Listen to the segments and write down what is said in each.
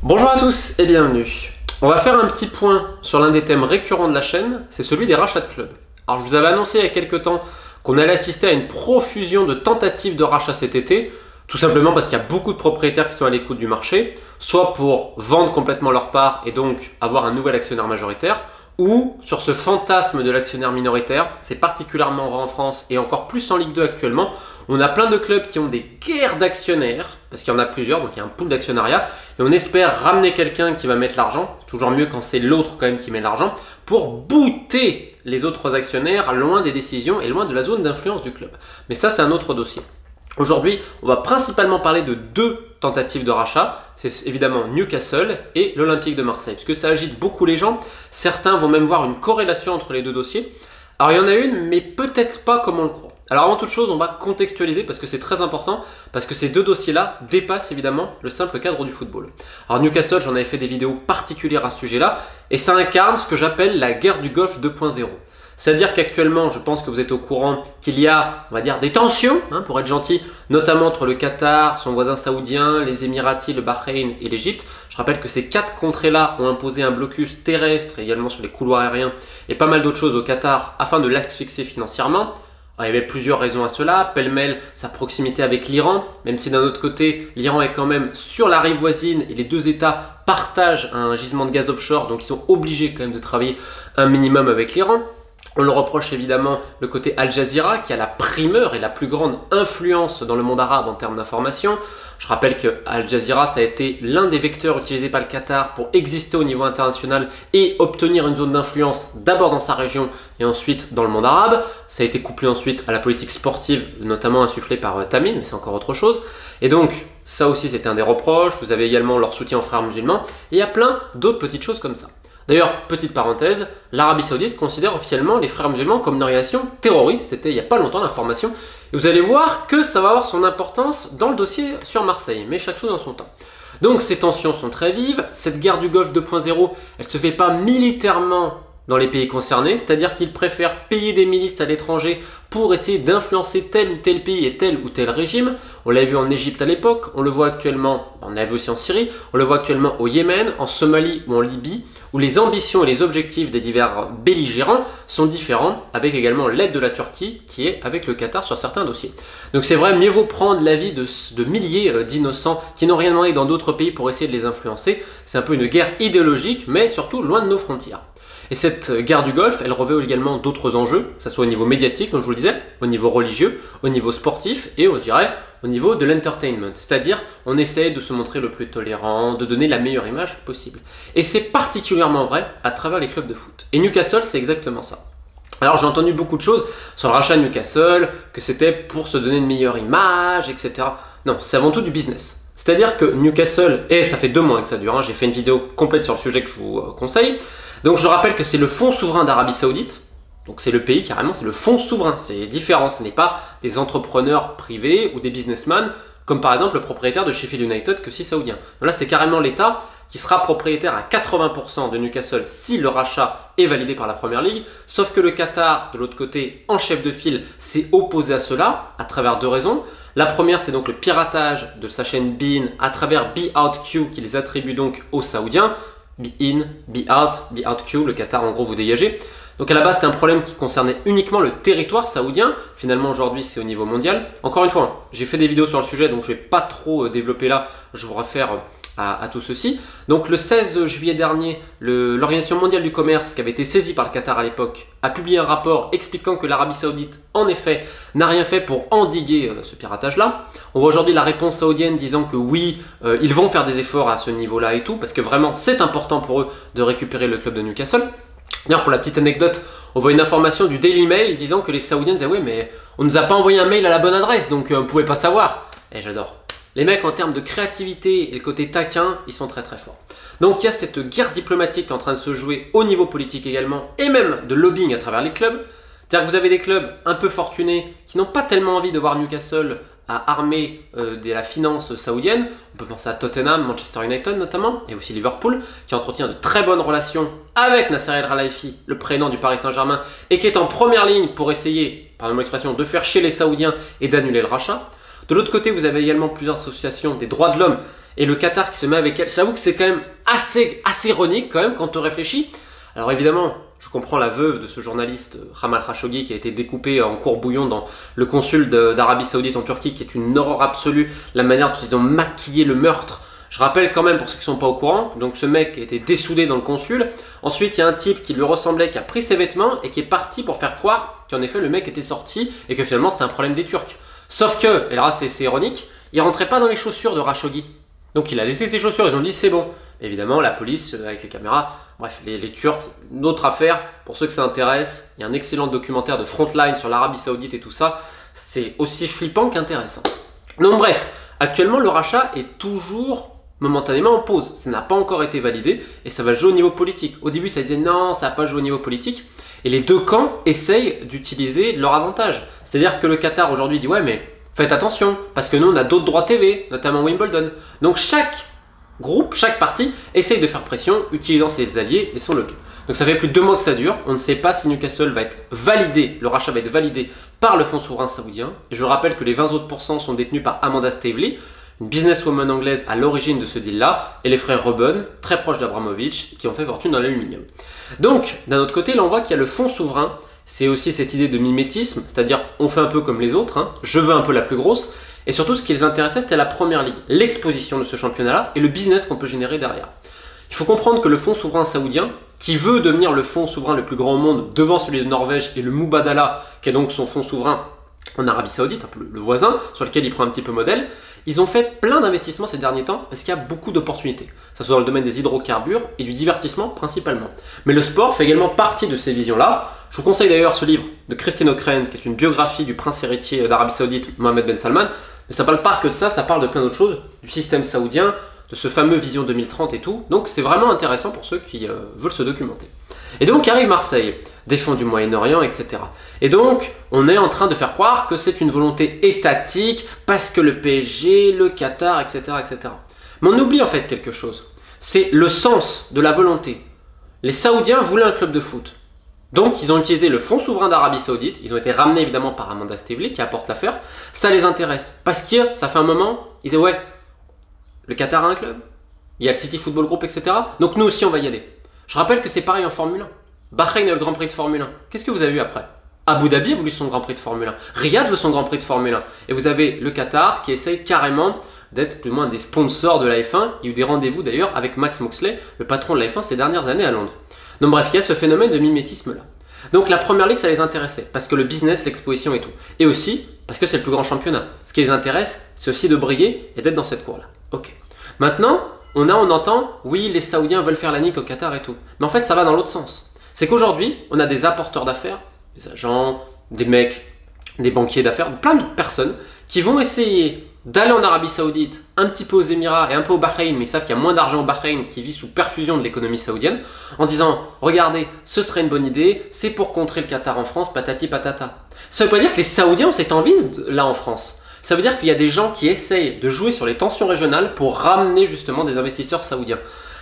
Bonjour à tous et bienvenue. On va faire un petit point sur l'un des thèmes récurrents de la chaîne, c'est celui des rachats de clubs. Alors je vous avais annoncé il y a quelques temps qu'on allait assister à une profusion de tentatives de rachat cet été, tout simplement parce qu'il y a beaucoup de propriétaires qui sont à l'écoute du marché, soit pour vendre complètement leur part et donc avoir un nouvel actionnaire majoritaire, ou sur ce fantasme de l'actionnaire minoritaire. C'est particulièrement vrai en France et encore plus en Ligue 2 actuellement. On a plein de clubs qui ont des guerres d'actionnaires, parce qu'il y en a plusieurs, donc il y a un pool d'actionnariat, et on espère ramener quelqu'un qui va mettre l'argent, toujours mieux quand c'est l'autre quand même qui met l'argent, pour booter les autres actionnaires loin des décisions et loin de la zone d'influence du club. Mais ça, c'est un autre dossier. Aujourd'hui, on va principalement parler de deux tentatives de rachat, c'est évidemment Newcastle et l'Olympique de Marseille, parce que ça agite beaucoup les gens. Certains vont même voir une corrélation entre les deux dossiers. Alors il y en a une, mais peut-être pas comme on le croit. Alors avant toute chose, on va contextualiser parce que c'est très important, parce que ces deux dossiers-là dépassent évidemment le simple cadre du football. Alors Newcastle, j'en avais fait des vidéos particulières à ce sujet-là, et ça incarne ce que j'appelle la guerre du Golfe 2.0. C'est-à-dire qu'actuellement, je pense que vous êtes au courant qu'il y a, on va dire, des tensions, pour être gentil, notamment entre le Qatar, son voisin saoudien, les Émiratis, le Bahreïn et l'Égypte. Je rappelle que ces quatre contrées-là ont imposé un blocus terrestre, également sur les couloirs aériens, et pas mal d'autres choses au Qatar afin de l'asphyxier financièrement. Alors, il y avait plusieurs raisons à cela, pêle-mêle sa proximité avec l'Iran, même si d'un autre côté, l'Iran est quand même sur la rive voisine et les deux États partagent un gisement de gaz offshore, donc ils sont obligés quand même de travailler un minimum avec l'Iran. On le reproche évidemment le côté Al Jazeera qui a la primeur et la plus grande influence dans le monde arabe en termes d'information. Je rappelle que Al Jazeera, ça a été l'un des vecteurs utilisés par le Qatar pour exister au niveau international et obtenir une zone d'influence d'abord dans sa région et ensuite dans le monde arabe. Ça a été couplé ensuite à la politique sportive, notamment insufflée par Tamim, mais c'est encore autre chose. Et donc, ça aussi c'était un des reproches. Vous avez également leur soutien aux frères musulmans et il y a plein d'autres petites choses comme ça. D'ailleurs, petite parenthèse, l'Arabie Saoudite considère officiellement les frères musulmans comme une organisation terroriste, c'était il n'y a pas longtemps l'information, et vous allez voir que ça va avoir son importance dans le dossier sur Marseille, mais chaque chose en son temps. Donc ces tensions sont très vives, cette guerre du Golfe 2.0, elle ne se fait pas militairement dans les pays concernés, c'est-à-dire qu'ils préfèrent payer des milices à l'étranger pour essayer d'influencer tel ou tel pays et tel ou tel régime. On l'a vu en Égypte à l'époque, on le voit actuellement, on l'a vu aussi en Syrie, on le voit actuellement au Yémen, en Somalie ou en Libye, où les ambitions et les objectifs des divers belligérants sont différents, avec également l'aide de la Turquie qui est avec le Qatar sur certains dossiers. Donc c'est vrai, mieux vaut prendre l'avis de milliers d'innocents qui n'ont rien demandé dans d'autres pays pour essayer de les influencer. C'est un peu une guerre idéologique, mais surtout loin de nos frontières. Et cette guerre du Golfe, elle revêt également d'autres enjeux, que ce soit au niveau médiatique, comme je vous le disais, au niveau religieux, au niveau sportif et, je dirais, au niveau de l'entertainment. C'est-à-dire, on essaie de se montrer le plus tolérant, de donner la meilleure image possible. Et c'est particulièrement vrai à travers les clubs de foot. Et Newcastle, c'est exactement ça. Alors j'ai entendu beaucoup de choses sur le rachat de Newcastle, que c'était pour se donner une meilleure image, etc. Non, c'est avant tout du business. C'est-à-dire que Newcastle, et ça fait 2 mois que ça dure, j'ai fait une vidéo complète sur le sujet que je vous conseille. Donc je rappelle que c'est le fonds souverain d'Arabie Saoudite, donc c'est le pays carrément, c'est le fonds souverain, c'est différent, ce n'est pas des entrepreneurs privés ou des businessmen, comme par exemple le propriétaire de Sheffield United que si saoudien. Donc là c'est carrément l'État qui sera propriétaire à 80% de Newcastle si le rachat est validé par la Première Ligue, sauf que le Qatar, de l'autre côté, en chef de file, s'est opposé à cela à travers 2 raisons. La première, c'est donc le piratage de sa chaîne beIN à travers BeOutQ qu'ils attribuent donc aux Saoudiens. beIN, BeOutQ, le Qatar en gros vous dégagez. Donc à la base c'était un problème qui concernait uniquement le territoire saoudien. Finalement aujourd'hui c'est au niveau mondial. Encore une fois, j'ai fait des vidéos sur le sujet donc je ne vais pas trop développer là, je vous réfère à tout ceci. Donc le 16 juillet dernier, l'Organisation mondiale du commerce qui avait été saisie par le Qatar à l'époque a publié un rapport expliquant que l'Arabie Saoudite en effet n'a rien fait pour endiguer ce piratage là. On voit aujourd'hui la réponse saoudienne disant que oui, ils vont faire des efforts à ce niveau là et tout parce que vraiment c'est important pour eux de récupérer le club de Newcastle. D'ailleurs pour la petite anecdote, on voit une information du Daily Mail disant que les Saoudiens disaient ouais mais on nous a pas envoyé un mail à la bonne adresse donc on pouvait pas savoir. Et j'adore. Les mecs en termes de créativité et le côté taquin, ils sont très très forts. Donc il y a cette guerre diplomatique en train de se jouer au niveau politique également et même de lobbying à travers les clubs. C'est-à-dire que vous avez des clubs un peu fortunés qui n'ont pas tellement envie de voir Newcastle à armer de la finance saoudienne. On peut penser à Tottenham, Manchester United notamment, et aussi Liverpool, qui entretient de très bonnes relations avec Nasser El Khelaifi, le président du Paris Saint-Germain, et qui est en première ligne pour essayer, pardonnez-moi l'expression, de faire chier les Saoudiens et d'annuler le rachat. De l'autre côté, vous avez également plusieurs associations des droits de l'homme et le Qatar qui se met avec elle. J'avoue que c'est quand même assez ironique quand même quand on réfléchit. Alors évidemment, je comprends la veuve de ce journaliste Jamal Khashoggi qui a été découpé en courbouillon dans le consul d'Arabie Saoudite en Turquie, qui est une horreur absolue, la manière dont ils ont maquillé le meurtre. Je rappelle quand même pour ceux qui ne sont pas au courant, donc ce mec a été dessoudé dans le consul. Ensuite, il y a un type qui lui ressemblait, qui a pris ses vêtements et qui est parti pour faire croire qu'en effet le mec était sorti et que finalement c'était un problème des Turcs. Sauf que, et là c'est ironique, il rentrait pas dans les chaussures de Khashoggi. Donc il a laissé ses chaussures, ils ont dit c'est bon. Évidemment, la police, avec les caméras, bref, les Turcs, une autre affaire, pour ceux que ça intéresse, il y a un excellent documentaire de Frontline sur l'Arabie Saoudite et tout ça, c'est aussi flippant qu'intéressant. Donc bref, actuellement le rachat est toujours momentanément en pause, ça n'a pas encore été validé et ça va jouer au niveau politique. Au début ça disait non, ça n'a pas joué au niveau politique et les deux camps essayent d'utiliser leur avantage. C'est-à-dire que le Qatar aujourd'hui dit ouais mais faites attention parce que nous on a d'autres droits TV, notamment Wimbledon. Donc chaque groupe, chaque parti essaye de faire pression utilisant ses alliés et son lobby. Donc ça fait plus de 2 mois que ça dure, on ne sait pas si Newcastle va être validé, le rachat va être validé par le fonds souverain saoudien. Et je rappelle que les 20 autres % sont détenus par Amanda Stavely, une businesswoman anglaise à l'origine de ce deal-là, et les frères Robben, très proches d'Abramovich, qui ont fait fortune dans l'aluminium. Donc, d'un autre côté, là on voit qu'il y a le fonds souverain, c'est aussi cette idée de mimétisme, c'est-à-dire on fait un peu comme les autres, je veux un peu la plus grosse, et surtout ce qui les intéressait c'était la première ligue, l'exposition de ce championnat-là et le business qu'on peut générer derrière. Il faut comprendre que le fonds souverain saoudien, qui veut devenir le fonds souverain le plus grand au monde devant celui de Norvège et le Mubadala, qui est donc son fonds souverain en Arabie Saoudite, un peu le voisin, sur lequel il prend un petit peu modèle, ils ont fait plein d'investissements ces derniers temps parce qu'il y a beaucoup d'opportunités. Ça soit dans le domaine des hydrocarbures et du divertissement principalement. Mais le sport fait également partie de ces visions-là. Je vous conseille d'ailleurs ce livre de Christine O'Krent, qui est une biographie du prince héritier d'Arabie Saoudite, Mohammed Ben Salman. Mais ça parle pas que de ça, ça parle de plein d'autres choses, du système saoudien, de ce fameux Vision 2030 et tout. Donc c'est vraiment intéressant pour ceux qui veulent se documenter. Et donc arrive Marseille, défend du Moyen-Orient, etc. Et donc on est en train de faire croire que c'est une volonté étatique parce que le PSG, le Qatar, etc., etc. Mais on oublie en fait quelque chose. C'est le sens de la volonté. Les Saoudiens voulaient un club de foot. Donc ils ont utilisé le fonds souverain d'Arabie Saoudite. Ils ont été ramenés évidemment par Amanda Stavely qui apporte l'affaire. Ça les intéresse. Parce que ça fait un moment, ils disaient ouais, le Qatar a un club, il y a le City Football Group, etc. Donc nous aussi on va y aller. Je rappelle que c'est pareil en Formule 1. Bahreïn a le Grand Prix de Formule 1. Qu'est-ce que vous avez eu après? Abu Dhabi a voulu son Grand Prix de Formule 1. Riyad veut son Grand Prix de Formule 1. Et vous avez le Qatar qui essaye carrément d'être plus ou moins des sponsors de la F1. Il y a eu des rendez-vous d'ailleurs avec Max Moxley, le patron de la F1 ces dernières années à Londres. Donc bref, il y a ce phénomène de mimétisme là. Donc la première ligue ça les intéressait parce que le business, l'exposition et tout. Et aussi parce que c'est le plus grand championnat. Ce qui les intéresse, c'est aussi de briller et d'être dans cette cour là. Ok. Maintenant, on entend, oui, les Saoudiens veulent faire la nique au Qatar et tout. Mais en fait, ça va dans l'autre sens. C'est qu'aujourd'hui, on a des apporteurs d'affaires, des agents, des mecs, des banquiers d'affaires, plein de personnes qui vont essayer d'aller en Arabie Saoudite, un petit peu aux Émirats et un peu au Bahreïn, mais ils savent qu'il y a moins d'argent au Bahreïn qui vit sous perfusion de l'économie saoudienne, en disant, regardez, ce serait une bonne idée, c'est pour contrer le Qatar en France, patati patata. Ça ne veut pas dire que les Saoudiens ont cette envie là en France. Ça veut dire qu'il y a des gens qui essayent de jouer sur les tensions régionales pour ramener justement des investisseurs saoudiens.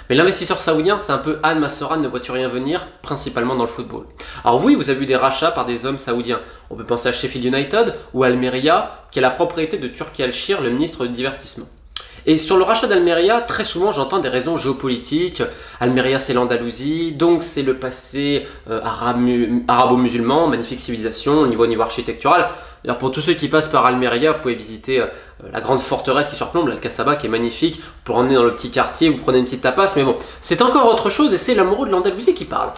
Mais l'investisseur saoudien, c'est un peu Anne Massoran, ne vois-tu rien venir, principalement dans le football. Alors oui, vous avez eu des rachats par des hommes saoudiens. On peut penser à Sheffield United ou Almeria, qui est la propriété de Turki Al-Shir, le ministre du divertissement. Et sur le rachat d'Almeria, très souvent j'entends des raisons géopolitiques. Almeria c'est l'Andalousie, donc c'est le passé arabo-musulman, magnifique civilisation au niveau architectural. D'ailleurs pour tous ceux qui passent par Almeria, vous pouvez visiter la grande forteresse qui surplombe, l'Alcazaba qui est magnifique, pour emmener dans le petit quartier, vous prenez une petite tapas, mais bon, c'est encore autre chose et c'est l'amoureux de l'Andalousie qui parle.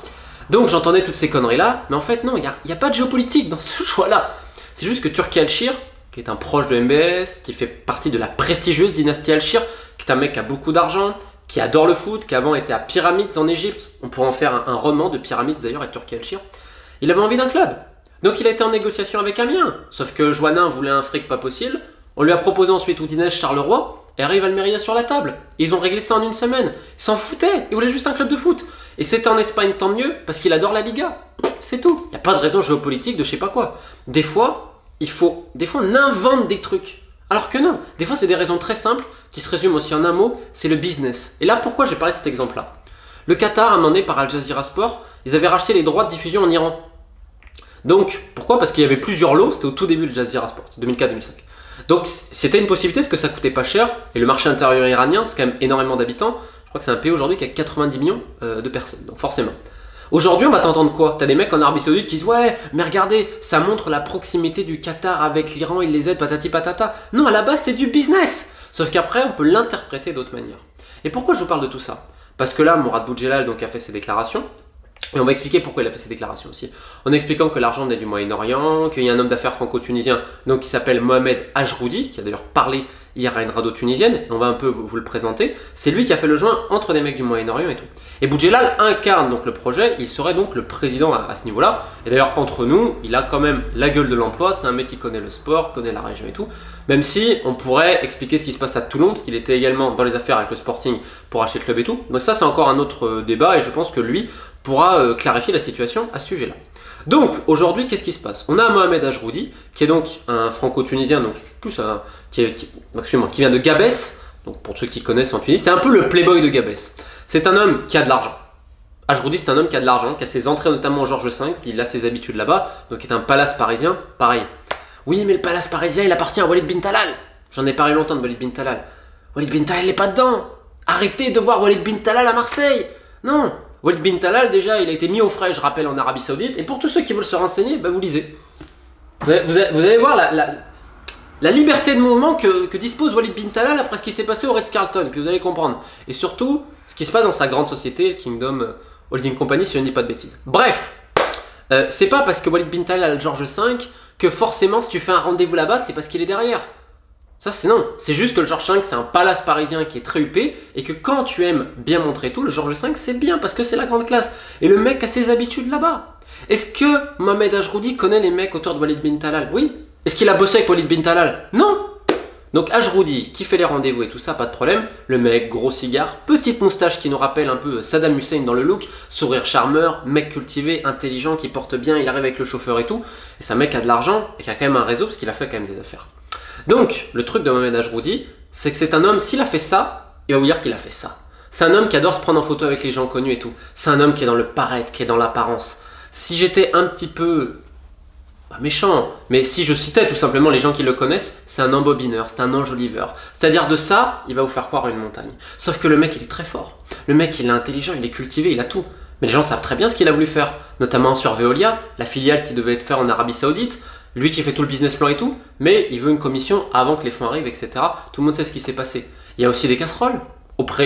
Donc j'entendais toutes ces conneries là, mais en fait non, il n'y a pas de géopolitique dans ce choix-là. C'est juste que Turki Al-Shir, qui est un proche de MBS, qui fait partie de la prestigieuse dynastie Al-Shir, qui est un mec qui a beaucoup d'argent, qui adore le foot, qui avant était à Pyramids en Égypte, on pourrait en faire un roman de Pyramids d'ailleurs avec Turki Al-Shir, il avait envie d'un club. Donc il a été en négociation avec Amiens, sauf que Joannin voulait un fric pas possible, on lui a proposé ensuite Oudinez Charleroi, et arrive Almeria sur la table. Et ils ont réglé ça en une semaine. Ils s'en foutaient, ils voulaient juste un club de foot. Et c'était en Espagne tant mieux, parce qu'il adore la Liga. C'est tout, il n'y a pas de raison géopolitique de je sais pas quoi. Des fois, on invente des trucs. Alors que non, des fois c'est des raisons très simples, qui se résument aussi en un mot, c'est le business. Et là pourquoi j'ai parlé de cet exemple-là? Le Qatar, à un moment donné, par Al Jazeera Sport, ils avaient racheté les droits de diffusion en Iran. Donc, pourquoi? Parce qu'il y avait plusieurs lots, c'était au tout début de Jazeera Sport, c'était 2004-2005. Donc c'était une possibilité parce que ça coûtait pas cher, et le marché intérieur iranien, c'est quand même énormément d'habitants. Je crois que c'est un pays aujourd'hui qui a 90 millions de personnes, donc forcément. Aujourd'hui, on va t'entendre quoi? T'as des mecs en Arabie Saoudite qui disent ouais, mais regardez, ça montre la proximité du Qatar avec l'Iran, ils les aident, patati patata. Non, à la base, c'est du business. Sauf qu'après, on peut l'interpréter d'autres manières. Et pourquoi je vous parle de tout ça? Parce que là, Mourad Boudjelal donc, a fait ses déclarations. Et on va expliquer pourquoi il a fait ses déclarations aussi. En expliquant que l'argent est du Moyen-Orient, qu'il y a un homme d'affaires franco-tunisien donc, qui s'appelle Mohamed Ajroudi, qui a d'ailleurs parlé hier à une radio tunisienne, et on va un peu vous le présenter. C'est lui qui a fait le joint entre des mecs du Moyen-Orient et tout. Et Boudjelal incarne donc le projet, il serait donc le président à ce niveau-là. Et d'ailleurs, entre nous, il a quand même la gueule de l'emploi, c'est un mec qui connaît le sport, connaît la région et tout. Même si on pourrait expliquer ce qui se passe à Toulon, parce qu'il était également dans les affaires avec le Sporting pour acheter le club et tout. Donc ça, c'est encore un autre débat, et je pense que lui pourra clarifier la situation à ce sujet-là. Donc aujourd'hui, qu'est-ce qui se passe? On a Mohamed Ajroudi, qui est donc un franco-tunisien, donc plus qui vient de Gabès, donc pour ceux qui connaissent en Tunisie, c'est un peu le playboy de Gabès. C'est un homme qui a de l'argent. Ajroudi, c'est un homme qui a de l'argent, qui a ses entrées notamment au Georges V, il a ses habitudes là-bas, donc il est un palace parisien, pareil. Oui, mais le palace parisien, il appartient à Walid bin Talal. J'en ai parlé longtemps de Walid bin Talal. Walid bin Talal, il n'est pas dedans. Arrêtez de voir Walid bin Talal à Marseille. Non. Walid bin Talal, déjà, il a été mis au frais, je rappelle, en Arabie Saoudite. Et pour tous ceux qui veulent se renseigner, bah, vous lisez. Vous allez voir la liberté de mouvement que dispose Walid bin Talal après ce qui s'est passé au Ritz-Carlton. Puis vous allez comprendre. Et surtout, ce qui se passe dans sa grande société, Kingdom Holding Company, si je ne dis pas de bêtises. Bref, c'est pas parce que Walid bin Talal a le Georges V que forcément, si tu fais un rendez-vous là-bas, c'est parce qu'il est derrière. Ça, c'est non. C'est juste que le Georges V, c'est un palace parisien qui est très huppé et que quand tu aimes bien montrer tout, le Georges V, c'est bien parce que c'est la grande classe. Et le mec a ses habitudes là-bas. Est-ce que Mohamed Ajroudi connaît les mecs autour de Walid bin Talal? Oui. Est-ce qu'il a bossé avec Walid bin Talal? Non. Donc Ajroudi, qui fait les rendez-vous et tout ça, pas de problème. Le mec, gros cigare, petite moustache qui nous rappelle un peu Saddam Hussein dans le look, sourire charmeur, mec cultivé, intelligent, qui porte bien, il arrive avec le chauffeur et tout. Et c'est un mec qui a de l'argent et qui a quand même un réseau parce qu'il a fait quand même des affaires. Donc, le truc de Mohamed Ajroudi, c'est que c'est un homme, s'il a fait ça, il va vous dire qu'il a fait ça. C'est un homme qui adore se prendre en photo avec les gens connus et tout. C'est un homme qui est dans le paraître, qui est dans l'apparence. Si j'étais un petit peu, pas méchant, mais si je citais tout simplement les gens qui le connaissent, c'est un embobineur, c'est un enjoliveur. C'est-à-dire de ça, il va vous faire croire une montagne. Sauf que le mec, il est très fort. Le mec, il est intelligent, il est cultivé, il a tout. Mais les gens savent très bien ce qu'il a voulu faire, notamment sur Veolia, la filiale qui devait être faite en Arabie Saoudite. Lui qui fait tout le business plan et tout, mais il veut une commission avant que les fonds arrivent, etc. Tout le monde sait ce qui s'est passé. Il y a aussi des casseroles.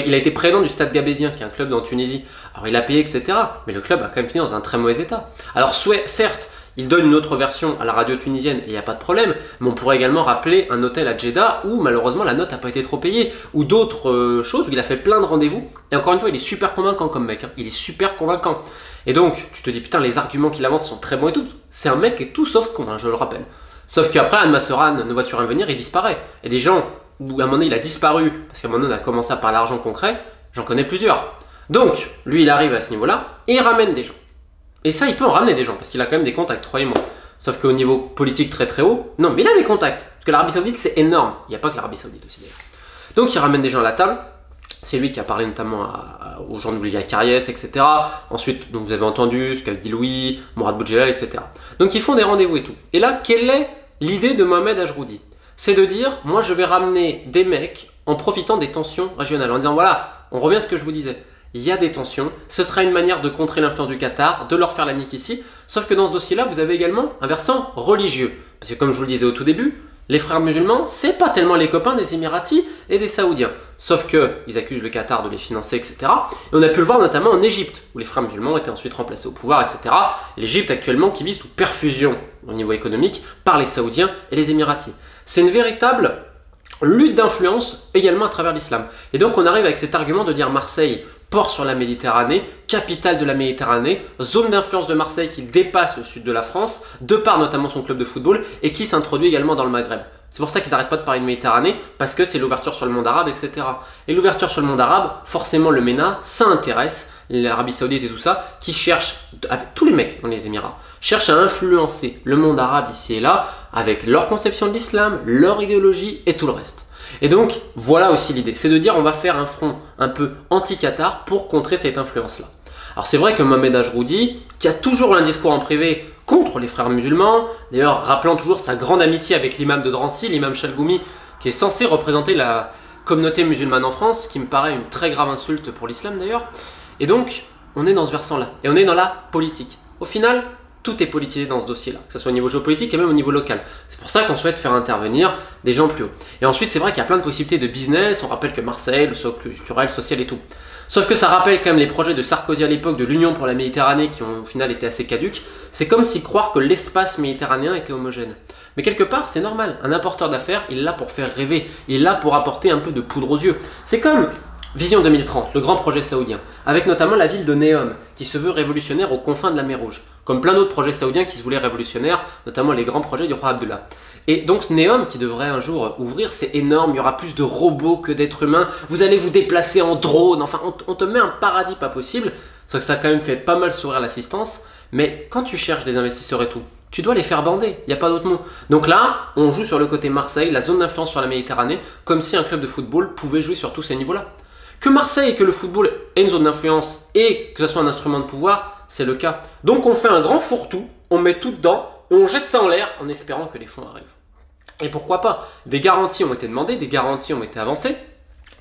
Il a été président du Stade Gabésien, qui est un club en Tunisie. Alors il a payé, etc. Mais le club a quand même fini dans un très mauvais état. Alors certes, il donne une autre version à la radio tunisienne et il n'y a pas de problème, mais on pourrait également rappeler un hôtel à Jeddah où malheureusement la note n'a pas été trop payée, ou d'autres choses où il a fait plein de rendez-vous. Et encore une fois, il est super convaincant comme mec, hein. Il est super convaincant. Et donc, tu te dis, putain, les arguments qu'il avance sont très bons et tout. C'est un mec qui est tout sauf con, hein, je le rappelle. Sauf qu'après, Anne Masseran ne voit-tu rien venir, il disparaît. Et des gens où à un moment donné, il a disparu, parce qu'à un moment donné, on a commencé à parler l'argent concret, j'en connais plusieurs. Donc, lui, il arrive à ce niveau-là, et il ramène des gens. Et ça, il peut en ramener des gens, parce qu'il a quand même des contacts, croyez-moi. Sauf qu'au niveau politique très très haut, non, mais il a des contacts. Parce que l'Arabie Saoudite, c'est énorme. Il n'y a pas que l'Arabie Saoudite aussi, d'ailleurs. Donc, il ramène des gens à la table. C'est lui qui a parlé notamment aux gens de Louis Cariès, etc. Ensuite, donc, vous avez entendu ce qu'a dit Louis, Mourad Boudjelal, etc. Donc ils font des rendez-vous et tout. Et là, quelle est l'idée de Mohamed Ajroudi? C'est de dire, moi je vais ramener des mecs en profitant des tensions régionales, en disant voilà, on revient à ce que je vous disais. Il y a des tensions, ce sera une manière de contrer l'influence du Qatar, de leur faire la nique ici. Sauf que dans ce dossier-là, vous avez également un versant religieux. Parce que comme je vous le disais au tout début, les frères musulmans, c'est pas tellement les copains des Émiratis et des Saoudiens. Sauf qu'ils accusent le Qatar de les financer, etc. Et on a pu le voir notamment en Égypte, où les frères musulmans étaient ensuite remplacés au pouvoir, etc. L'Égypte actuellement qui vit sous perfusion au niveau économique par les Saoudiens et les Émiratis. C'est une véritable lutte d'influence également à travers l'islam. Et donc on arrive avec cet argument de dire Marseille, port sur la Méditerranée, capitale de la Méditerranée, zone d'influence de Marseille qui dépasse le sud de la France, de par notamment son club de football, et qui s'introduit également dans le Maghreb. C'est pour ça qu'ils n'arrêtent pas de parler de Méditerranée, parce que c'est l'ouverture sur le monde arabe, etc. Et l'ouverture sur le monde arabe, forcément le MENA, ça intéresse l'Arabie Saoudite et tout ça, qui cherchent, avec tous les mecs dans les Émirats, cherchent à influencer le monde arabe ici et là, avec leur conception de l'islam, leur idéologie et tout le reste. Et donc, voilà aussi l'idée, c'est de dire on va faire un front un peu anti-Qatar pour contrer cette influence-là. Alors c'est vrai que Mohamed Ajroudi, qui a toujours un discours en privé contre les frères musulmans, d'ailleurs rappelant toujours sa grande amitié avec l'imam de Drancy, l'imam Chalgoumi, qui est censé représenter la communauté musulmane en France, ce qui me paraît une très grave insulte pour l'islam d'ailleurs. Et donc, on est dans ce versant-là, et on est dans la politique. Au final, tout est politisé dans ce dossier-là, que ce soit au niveau géopolitique et même au niveau local. C'est pour ça qu'on souhaite faire intervenir des gens plus hauts. Et ensuite, c'est vrai qu'il y a plein de possibilités de business, on rappelle que Marseille, le socle culturel, social et tout. Sauf que ça rappelle quand même les projets de Sarkozy à l'époque de l'Union pour la Méditerranée qui ont au final été assez caduques. C'est comme si croire que l'espace méditerranéen était homogène. Mais quelque part, c'est normal. Un apporteur d'affaires, il est là pour faire rêver. Il est là pour apporter un peu de poudre aux yeux. C'est comme Vision 2030, le grand projet saoudien, avec notamment la ville de Neom, qui se veut révolutionnaire aux confins de la mer Rouge, comme plein d'autres projets saoudiens qui se voulaient révolutionnaires, notamment les grands projets du roi Abdullah. Et donc Neom, qui devrait un jour ouvrir, c'est énorme, il y aura plus de robots que d'êtres humains, vous allez vous déplacer en drone, enfin on te met un paradis pas possible, sauf que ça a quand même fait pas mal sourire l'assistance, mais quand tu cherches des investisseurs et tout, tu dois les faire bander, il n'y a pas d'autre mot. Donc là, on joue sur le côté Marseille, la zone d'influence sur la Méditerranée, comme si un club de football pouvait jouer sur tous ces niveaux-là. Que Marseille et que le football aient une zone d'influence et que ce soit un instrument de pouvoir, c'est le cas. Donc on fait un grand fourre-tout, on met tout dedans et on jette ça en l'air en espérant que les fonds arrivent. Et pourquoi pas? Des garanties ont été demandées, des garanties ont été avancées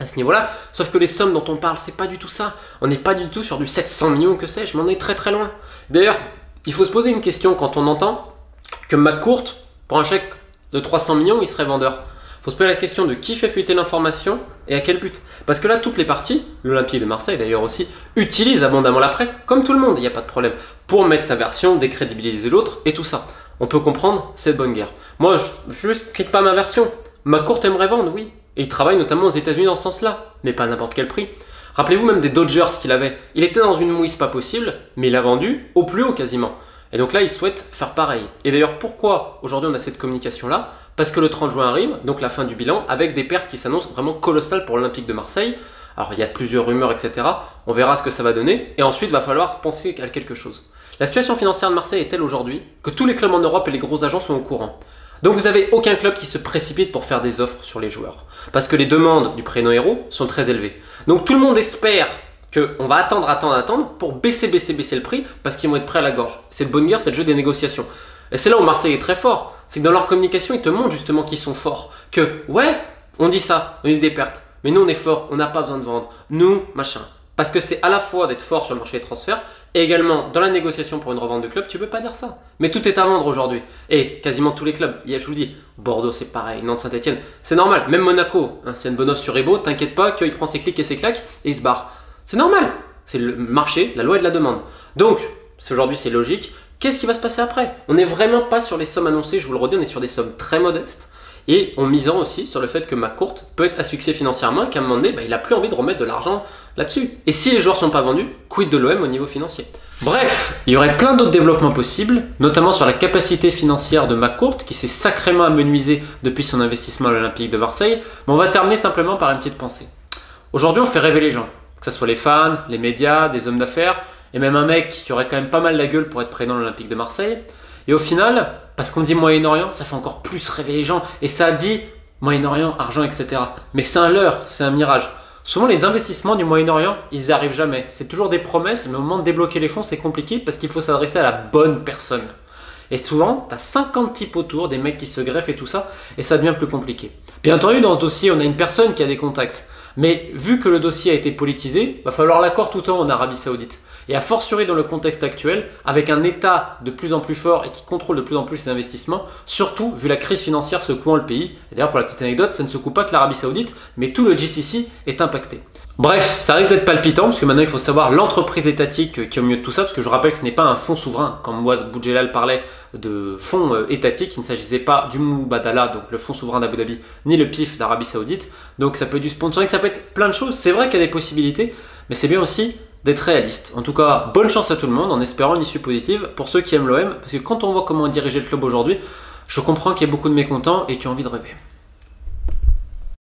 à ce niveau-là, sauf que les sommes dont on parle, c'est pas du tout ça. On n'est pas du tout sur du 700 millions, que sais-je, mais on est très très loin. D'ailleurs, il faut se poser une question quand on entend que McCourt, pour un chèque de 300 millions, il serait vendeur. Il faut se poser la question de qui fait fuiter l'information et à quel but. Parce que là, toutes les parties, l'Olympique de Marseille d'ailleurs aussi, utilisent abondamment la presse, comme tout le monde, il n'y a pas de problème, pour mettre sa version, décrédibiliser l'autre et tout ça. On peut comprendre cette bonne guerre. Moi, je ne quitte pas ma version. McCourt aimerait vendre, oui. Et il travaille notamment aux États-Unis dans ce sens-là, mais pas à n'importe quel prix. Rappelez-vous même des Dodgers qu'il avait. Il était dans une mouise pas possible, mais il a vendu au plus haut quasiment. Et donc là, il souhaite faire pareil. Et d'ailleurs, pourquoi aujourd'hui on a cette communication-là? Parce que le 30 juin arrive, donc la fin du bilan, avec des pertes qui s'annoncent vraiment colossales pour l'Olympique de Marseille. Alors il y a plusieurs rumeurs, etc. On verra ce que ça va donner. Et ensuite, il va falloir penser à quelque chose. La situation financière de Marseille est telle aujourd'hui que tous les clubs en Europe et les gros agents sont au courant. Donc vous n'avez aucun club qui se précipite pour faire des offres sur les joueurs. Parce que les demandes du prénom héros sont très élevées. Donc tout le monde espère qu'on va attendre pour baisser le prix parce qu'ils vont être prêts à la gorge. C'est de bonne guerre, c'est le jeu des négociations. Et c'est là où Marseille est très fort. C'est que dans leur communication, ils te montrent justement qu'ils sont forts. Que ouais, on dit ça, on a eu des pertes. Mais nous on est fort, on n'a pas besoin de vendre. Nous, machin. Parce que c'est à la fois d'être fort sur le marché des transferts et également dans la négociation pour une revente de club, tu peux pas dire ça. Mais tout est à vendre aujourd'hui. Et quasiment tous les clubs, je vous le dis, Bordeaux c'est pareil, Nantes, Saint-Etienne, c'est normal. Même Monaco, hein, c'est une bonne offre sur Ebo, t'inquiète pas qu'il prend ses clics et ses claques et il se barre. C'est normal. C'est le marché, la loi de la demande. Donc, aujourd'hui c'est logique. Qu'est-ce qui va se passer après? On n'est vraiment pas sur les sommes annoncées, je vous le redis, on est sur des sommes très modestes. Et en misant aussi sur le fait que McCourt peut être asphyxié financièrement et qu'à un moment donné, il n'a plus envie de remettre de l'argent là-dessus. Et si les joueurs ne sont pas vendus, quid de l'OM au niveau financier? Bref, il y aurait plein d'autres développements possibles, notamment sur la capacité financière de McCourt, qui s'est sacrément amenuisé depuis son investissement à l'Olympique de Marseille. Mais on va terminer simplement par une petite pensée. Aujourd'hui, on fait rêver les gens, que ce soit les fans, les médias, des hommes d'affaires, et même un mec qui aurait quand même pas mal la gueule pour être président de l'Olympique de Marseille. Et au final, parce qu'on dit Moyen-Orient, ça fait encore plus rêver les gens. Et ça dit Moyen-Orient, argent, etc. Mais c'est un leurre, c'est un mirage. Souvent, les investissements du Moyen-Orient, ils n'y arrivent jamais. C'est toujours des promesses, mais au moment de débloquer les fonds, c'est compliqué parce qu'il faut s'adresser à la bonne personne. Et souvent, tu as 50 types autour, des mecs qui se greffent et tout ça, et ça devient plus compliqué. Bien entendu, dans ce dossier, on a une personne qui a des contacts. Mais vu que le dossier a été politisé, il va falloir l'accord tout le temps en Arabie Saoudite. Et a fortiori dans le contexte actuel, avec un État de plus en plus fort et qui contrôle de plus en plus ses investissements, surtout vu la crise financière secouant le pays. Et d'ailleurs pour la petite anecdote, ça ne secoue pas que l'Arabie Saoudite, mais tout le GCC est impacté. Bref, ça risque d'être palpitant, parce que maintenant il faut savoir l'entreprise étatique qui est au milieu de tout ça, parce que je rappelle que ce n'est pas un fonds souverain. Quand Mouad Boudjelal parlait de fonds étatiques, il ne s'agissait pas du Mubadala, donc le fonds souverain d'Abu Dhabi, ni le PIF d'Arabie Saoudite. Donc ça peut être du sponsoring, ça peut être plein de choses. C'est vrai qu'il y a des possibilités, mais c'est bien aussi d'être réaliste. En tout cas, bonne chance à tout le monde, en espérant une issue positive pour ceux qui aiment l'OM, parce que quand on voit comment diriger le club aujourd'hui, je comprends qu'il y a beaucoup de mécontents et qui ont envie de rêver.